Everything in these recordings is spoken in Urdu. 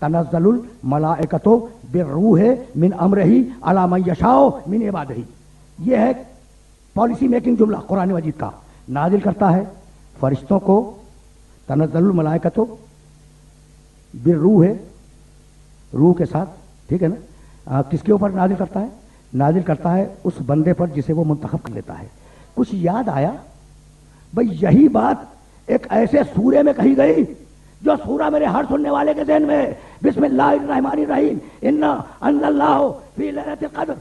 تنزل الملائکۃ بالروح من امرہ علی من یشاء من عبادہ. یہ ہے پالیسی میکنگ جملہ قرآن مجید کا. نازل کرتا ہے فرشتوں کو. تنزل الملائکۃ بالروح، روح کے ساتھ، ٹھیک ہے نا. کس کے اوپر نازل کرتا ہے؟ نازل کرتا ہے اس بندے پر جسے وہ منتخب کر لیتا ہے. کچھ یاد آیا بھئی؟ یہی بات ایک ایسے سورے میں کہی گئی جو سورہ میرے ہر سننے والے کے ذہن میں، بسم اللہ الرحمن الرحیم، انا انزلناہ فی لیلۃ القدر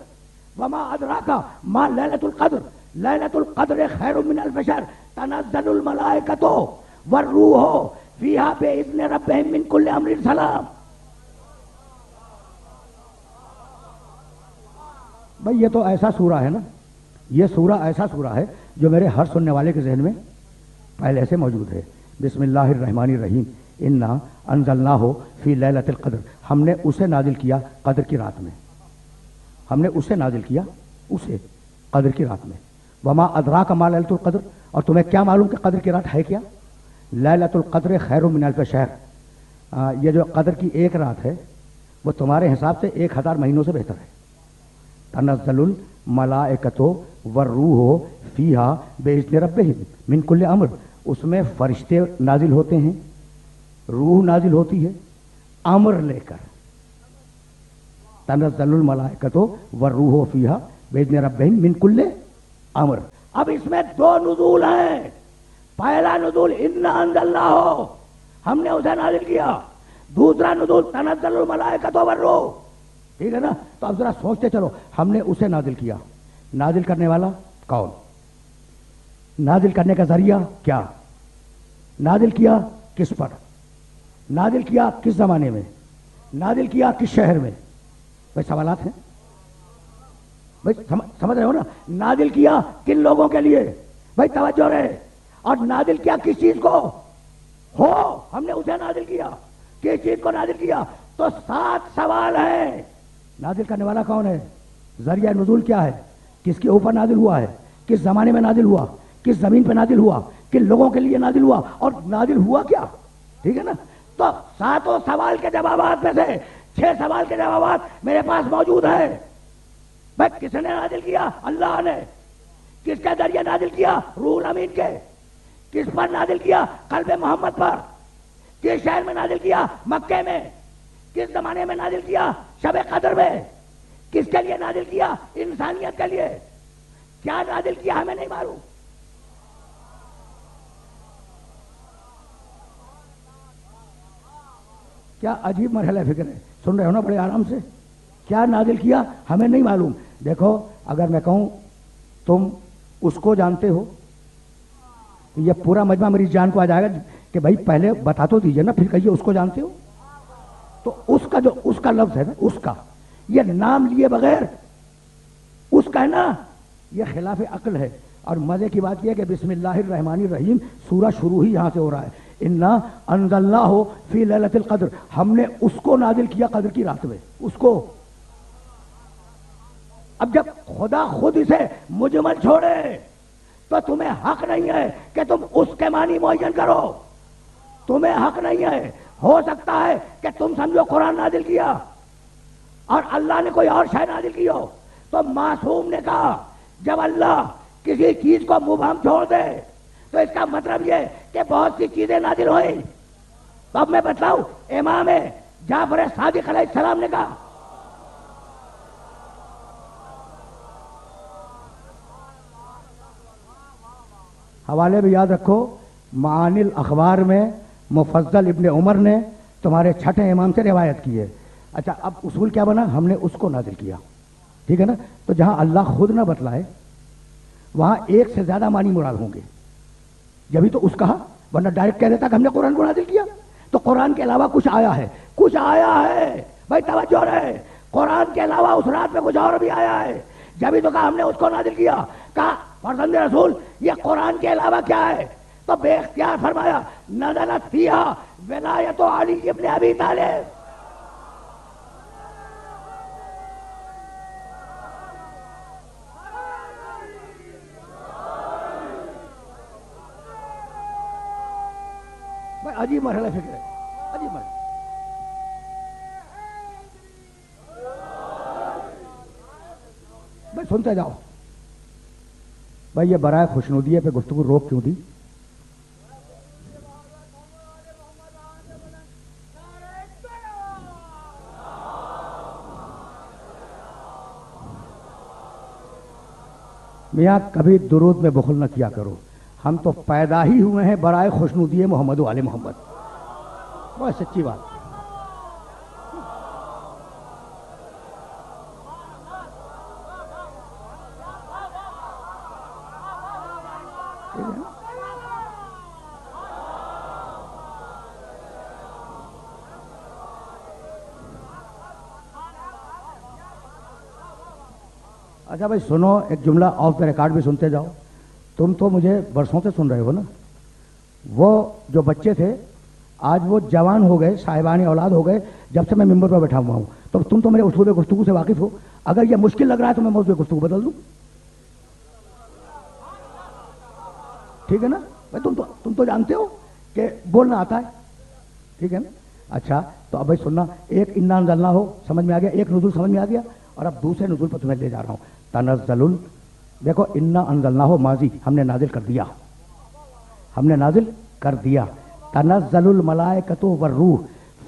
وما ادراک ما لیلۃ القدر لیلۃ القدر خیر من الف شہر تنزل الملائکۃ والروح فیہا باذن ربہم من کل امر سلام. بھئی یہ تو ایسا سورہ ہے نا، یہ سورہ ایسا سورہ ہے جو میرے ہر سننے والے کے ذہن میں پہلے سے موجود ہے. بسم اللہ الرحمن الرحیم، انا انزلناہ فی لیلۃ القدر. ہم نے اسے نازل کیا قدر کی رات میں. ہم نے اسے نازل کیا اسے قدر کی رات میں. وما ادراک ما لیلۃ القدر، اور تمہیں کیا معلوم کہ قدر کی رات ہے کیا؟ لیلۃ القدر خیر من الف شہر. یہ جو قدر کی ایک رات ہے وہ تمہارے حساب سے 1000 مہینوں سے بہتر ہے. تنزل الملائکۃ والروح فیہا باذن ربہم من کل امر. اس میں فرشتے نازل ہوتے ہیں، روح نازل ہوتی ہے امر لے کر. تنزل الملائکۃ والروح فیہا باذن ربہم من کل امر. اب اس میں 2 نزول ہیں. پہلا نزول انا انزلناہ، ہم نے اسے نازل کیا. دوسرا نزول تنزل الملائکۃ والروح. ٹھیک ہے نا؟ تو اب ذرا سوچتے چلو، ہم نے اسے نازل کیا. نازل کرنے والا کون؟ نازل کرنے کا ذریعہ کیا؟ نازل کیا کس پر؟ نازل کیا کس زمانے میں؟ نازل کیا کس شہر میں؟ بھائی سوالات ہیں بھائی، سمجھ رہے ہو نا؟ نازل کیا کن لوگوں کے لیے؟ بھائی توجہ رہے. اور نازل کیا کس چیز کو؟ ہو ہم نے اسے نازل کیا. کس چیز کو نازل کیا؟ تو 7 سوال ہیں. نازل کرنے والا کون ہے؟ ذریعہ نزول کیا ہے؟ کس کے اوپر نازل ہوا ہے؟ کس زمانے میں نازل ہوا؟ کس زمین پہ نازل ہوا؟ کن لوگوں کے لیے نازل ہوا؟ اور نازل ہوا کیا؟ ٹھیک ہے نا؟ تو 7 سوال کے جوابات میں سے 6 سوال کے جوابات میرے پاس موجود ہیں. بھائی کس نے نازل کیا؟ اللہ نے. کس کے ذریعے نازل کیا؟ روح امین کے. کس پر نازل کیا؟ قلب محمد پر. کس شہر میں نازل کیا؟ مکے میں. کس زمانے میں نازل کیا؟ شب قدر میں. کس کے لیے نازل کیا؟ انسانیت کے لیے. کیا نازل کیا ہمیں نہیں معلوم. کیا عجیب مرحلہ فکر ہے. سن رہے ہو نا بڑے آرام سے؟ کیا نازل کیا ہمیں نہیں معلوم. دیکھو اگر میں کہوں تم اس کو جانتے ہو تو یہ پورا مجمع میری جان کو آ جائے گا کہ بھائی پہلے بتا تو دیجئے نا، پھر کہیے اس کو جانتے ہو. تو اس کا جو اس کا لفظ ہے نا، اس کا یہ نام لیے بغیر اس کا ہے نا، یہ خلاف عقل ہے. اور مزے کی بات یہ کہ بسم اللہ الرحمن الرحیم سورہ شروع ہی یہاں سے ہو رہا ہے. انا انزلناہ فی لیلۃ القدر، ہم نے اس کو نازل کیا قدر کی رات میں. اس کو. اب جب خدا خود اسے مجمل چھوڑے تو تمہیں حق نہیں ہے کہ تم اس کے معنی معین کرو. تمہیں حق نہیں ہے. ہو سکتا ہے کہ تم سمجھو قرآن نازل کیا اور اللہ نے کوئی اور شے نازل کی ہو. تو معصوم نے کہا جب اللہ کسی چیز کو مبہم چھوڑ دے تو اس کا مطلب یہ کہ بہت سی چیزیں نازل ہوئیں. تو اب میں بتلاؤں، امام جعفر صادق علیہ السلام نے کہا حوالے بھی یاد رکھو، معانی الاخبار میں مفضل ابن عمر نے تمہارے چھٹے امام سے روایت کی ہے. اچھا اب اصول کیا بنا؟ ہم نے اس کو نازل کیا. ٹھیک ہے نا؟ تو جہاں اللہ خود نہ بتلائے وہاں ایک سے زیادہ معنی مراد ہوں گے. جبھی تو اس کہا، ورنہ ڈائریکٹ کہہ دیتا کہ ہم نے قرآن کو نازل کیا. تو قرآن کے علاوہ کچھ آیا ہے، کچھ آیا ہے. بھائی توجہ رہے، قرآن کے علاوہ اس رات میں کچھ اور بھی آیا ہے. جبھی تو کہا ہم نے اس کو نازل کیا. کہا فرزند رسول یہ قرآن کے علاوہ کیا ہے؟ تو بے اختیار فرمایا نزلت فیہا ولایت علی ابن ابی طالب. عجیب مرحلہ فکر ہے، عجیب مرحلہ. بھائی سنتے جاؤ. بھائی یہ برائے خوشنودیے پہ گفتگو روک کیوں دی؟ میاں کبھی درود میں بخل نہ کیا کرو. ہم تو پیدا ہی ہوئے ہیں برائے خوشنودی محمد و آل محمد. بہت سچی بات. اچھا بھائی سنو ایک جملہ آف دا ریکارڈ بھی سنتے جاؤ. تم تو مجھے برسوں سے سن رہے ہو نا. وہ جو بچے تھے آج وہ جوان ہو گئے, صاحبان اولاد ہو گئے جب سے میں ممبر پر بیٹھا ہوا ہوں. تو تم تو میرے اسلوب گفتگو سے واقف ہو. اگر یہ مشکل لگ رہا ہے تو میں موضوع گفتگو بدل دوں. ٹھیک ہے نا بھائی؟ تم تو جانتے ہو کہ بولنا آتا ہے. ٹھیک ہے نا. اچھا تو اب بھائی سننا, ایک انا انزلنا ہو سمجھ میں آ گیا, ایک نزول سمجھ میں آ گیا, اور اب دوسرے نزول پر تمہیں لے جا رہا ہوں. تنزل, دیکھو انا انزلنا ہو ماضی, ہم نے نازل کر دیا, ہم نے نازل کر دیا. تنزل الملائکۃ والروح,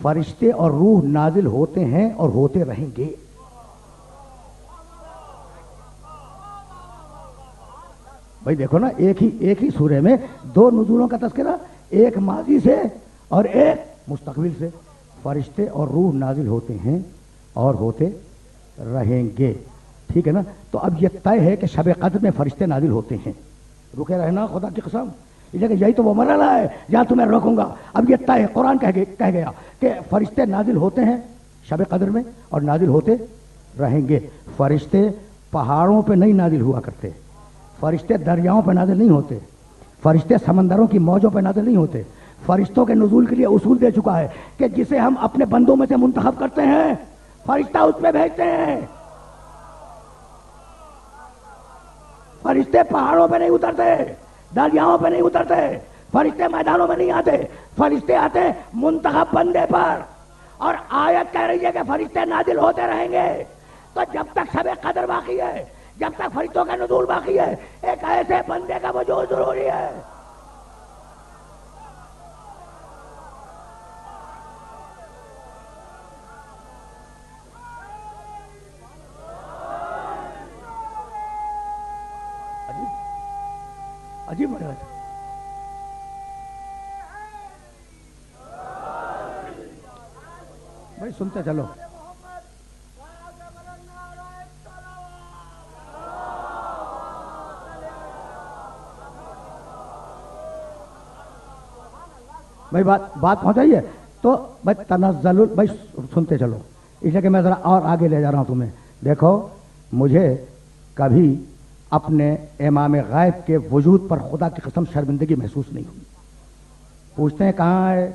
فرشتے اور روح نازل ہوتے ہیں اور ہوتے رہیں گے. بھائی دیکھو نا, ایک ہی سورے میں دو نزولوں کا تذکرہ, ایک ماضی سے اور ایک مستقبل سے. فرشتے اور روح نازل ہوتے ہیں اور ہوتے رہیں گے. ٹھیک ہے نا. تو اب یہ طے ہے کہ شب قدر میں فرشتے نازل ہوتے ہیں. رکے رہنا خدا کی قسم, یہی تو وہ مرحلہ ہے جہاں تمہیں روکوں گا. اب یہ طے, قرآن کہہ گیا کہ فرشتے نازل ہوتے ہیں شب قدر میں اور نازل ہوتے رہیں گے. فرشتے پہاڑوں پہ نہیں نازل ہوا کرتے, فرشتے دریاؤں پہ نازل نہیں ہوتے, فرشتے سمندروں کی موجوں پہ نازل نہیں ہوتے. فرشتوں کے نزول کے لیے اصول دے چکا ہے کہ جسے ہم اپنے بندوں میں سے منتخب کرتے ہیں فرشتہ اس پہ بھیجتے ہیں. فرشتے پہاڑوں پہ نہیں اترتے, دریاؤں پہ نہیں اترتے, فرشتے میدانوں میں نہیں آتے, فرشتے آتے منتخب بندے پر. اور آیت کہہ رہی ہے کہ فرشتے نازل ہوتے رہیں گے. تو جب تک شب قدر باقی ہے, جب تک فرشتوں کا نزول باقی ہے, ایک ایسے بندے کا وجود ضروری ہے. عجیب بڑھ رہا تھا. بھائی سنتے چلو. بھائی بات پہنچائی ہے تو بھائی تنزل, بھائی سنتے چلو, اس لیے کہ میں ذرا اور آگے لے جا رہا ہوں تمہیں. دیکھو مجھے کبھی اپنے امام غائب کے وجود پر خدا کی قسم شرمندگی محسوس نہیں ہوئی. پوچھتے ہیں کہاں ہے,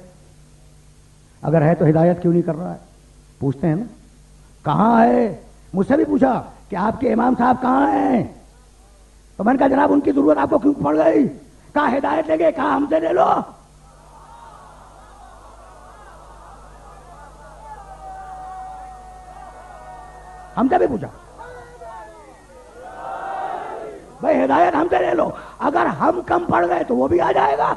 اگر ہے تو ہدایت کیوں نہیں کر رہا ہے؟ پوچھتے ہیں نا کہاں ہے. مجھ سے بھی پوچھا کہ آپ کے امام صاحب کہاں ہیں, تو میں نے کہا جناب ان کی ضرورت آپ کو کیوں پڑ گئی؟ کہا ہدایت لے گے, کہا ہم سے لے لو. ہم سے بھی پوچھا بھائی ہدایت ہم سے لے لو, اگر ہم کم پڑ گئے تو وہ بھی آ جائے گا.